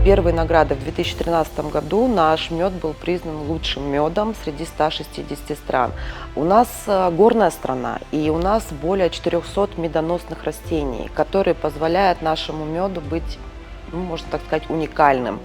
Первой наградой в 2013 году наш мед был признан лучшим медом среди 160 стран. У нас горная страна, и у нас более 400 медоносных растений, которые позволяют нашему меду быть, можно так сказать, уникальным.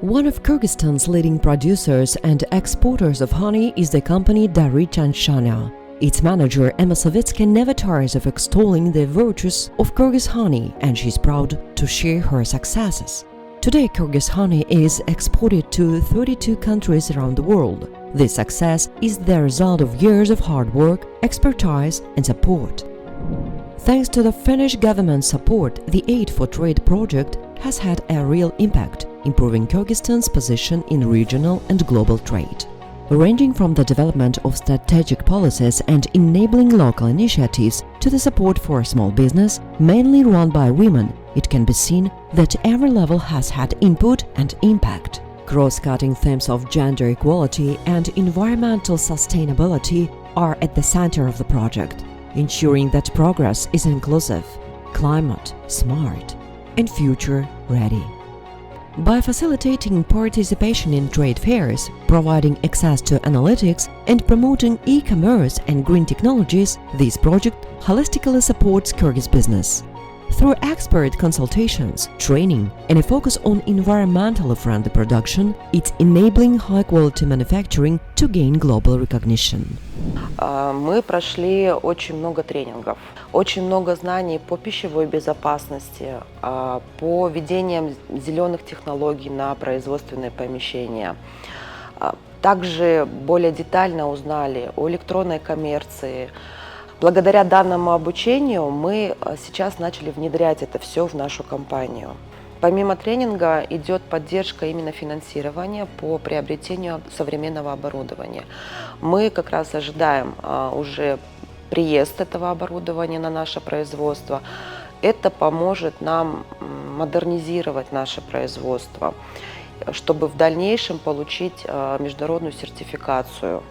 One of Kyrgyzstan's leading producers and exporters of honey is the company Darichan Shana. Its manager Emma Savitsky never tires of extolling the virtues of Kyrgyz honey, and she's proud to share her successes. Today, Kyrgyz honey is exported to 32 countries around the world. This success is the result of years of hard work, expertise, and support. Thanks to the Finnish government's support, the Aid for Trade project has had a real impact, improving Kyrgyzstan's position in regional and global trade. Ranging from the development of strategic policies and enabling local initiatives to the support for small business, mainly run by women, it can be seen that every level has had input and impact. Cross-cutting themes of gender equality and environmental sustainability are at the center of the project, ensuring that progress is inclusive, climate smart, and future ready. By facilitating participation in trade fairs, providing access to analytics, and promoting e-commerce and green technologies, this project holistically supports Kyrgyz business. Through expert consultations, training, and a focus on environmentally friendly production, it's enabling high-quality manufacturing to gain global recognition. Мы прошли очень много тренингов, очень много знаний по пищевой безопасности, по ведениям зеленых технологий на производственные помещения. Также более детально узнали о электронной коммерции. Благодаря данному обучению мы сейчас начали внедрять это все в нашу компанию. Помимо тренинга идет поддержка именно финансирования по приобретению современного оборудования. Мы как раз ожидаем уже приезд этого оборудования на наше производство. Это поможет нам модернизировать наше производство, чтобы в дальнейшем получить международную сертификацию.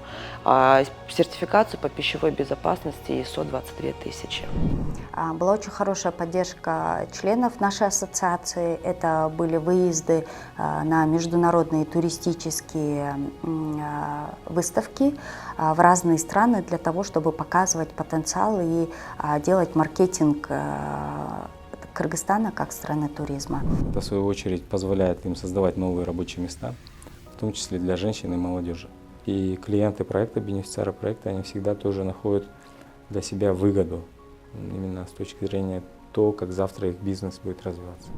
Сертификацию по пищевой безопасности ISO 22000. Была очень хорошая поддержка членов нашей ассоциации. Это были выезды на международные туристические выставки в разные страны для того, чтобы показывать потенциал и делать маркетинг Кыргызстана как страны туризма. Это, в свою очередь, позволяет им создавать новые рабочие места, в том числе для женщин и молодежи. И клиенты проекта, бенефициары проекта, они всегда тоже находят для себя выгоду, именно с точки зрения того, как завтра их бизнес будет развиваться.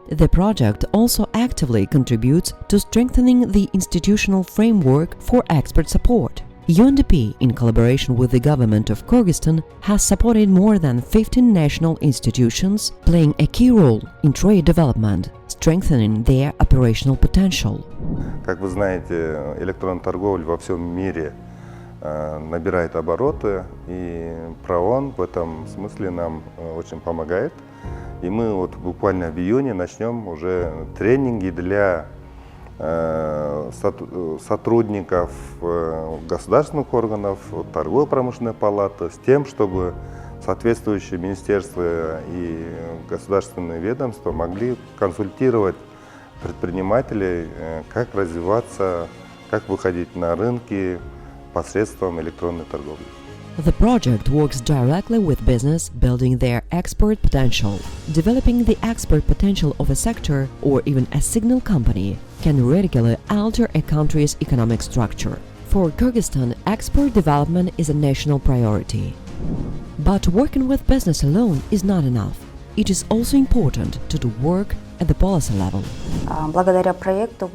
The project also actively contributes to strengthening the institutional framework for expert support. UNDP, in collaboration with the government of Kyrgyzstan, has supported more than 15 national institutions, playing a key role in trade development, strengthening their operational potential. Как вы знаете, электронная торговля во всем мире набирает обороты, и ПРООН в этом смысле нам очень помогает. И мы вот буквально в июне начнем уже тренинги для сотрудников государственных органов, торгово-промышленной палаты, с тем, чтобы соответствующие министерства и государственные ведомства могли консультировать предпринимателей, как развиваться, как выходить на рынки посредством электронной торговли. The project works directly with business, building their export potential. Developing the export potential of a sector or even a signal company can radically alter a country's economic structure. For Kyrgyzstan, export development is a national priority. But working with business alone is not enough. It is also important to do work at the policy level. Благодаря проекту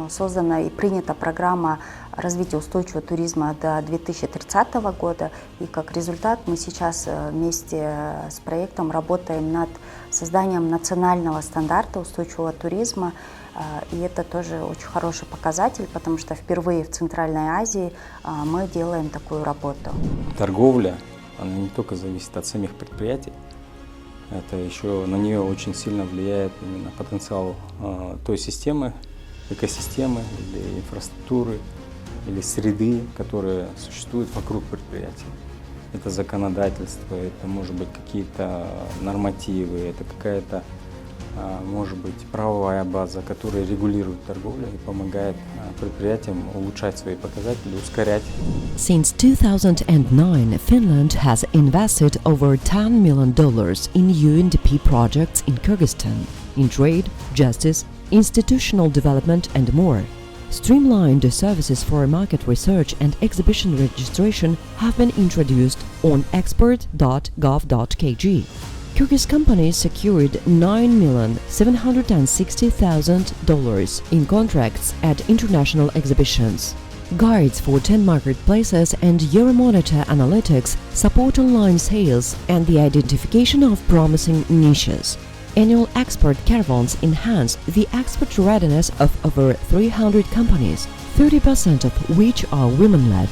создана и принята программа развития устойчивого туризма до 2030 года. И как результат мы сейчас вместе с проектом работаем над созданием национального стандарта устойчивого туризма. И это тоже очень хороший показатель, потому что впервые в Центральной Азии мы делаем такую работу. Торговля, она не только зависит от самих предприятий, это еще на нее очень сильно влияет именно потенциал той системы, экосистемы или инфраструктуры, или среды, которая существует вокруг предприятия. Это законодательство, это может быть какие-то нормативы, это какая-то может быть правовая база, которая регулирует торговлю и помогает предприятиям улучшать свои показатели, ускорять. Since 2009, Finland has invested over $10 million in UNDP projects in Kyrgyzstan, in trade, justice, institutional development and more. Streamlined services for market research and exhibition registration have been introduced on export.gov.kg. Kyrgyz companies secured $9,760,000 in contracts at international exhibitions. Guides for 10 marketplaces and Euromonitor Analytics support online sales and the identification of promising niches. Annual export caravans enhanced the export readiness of over 300 companies, 30% of which are women-led.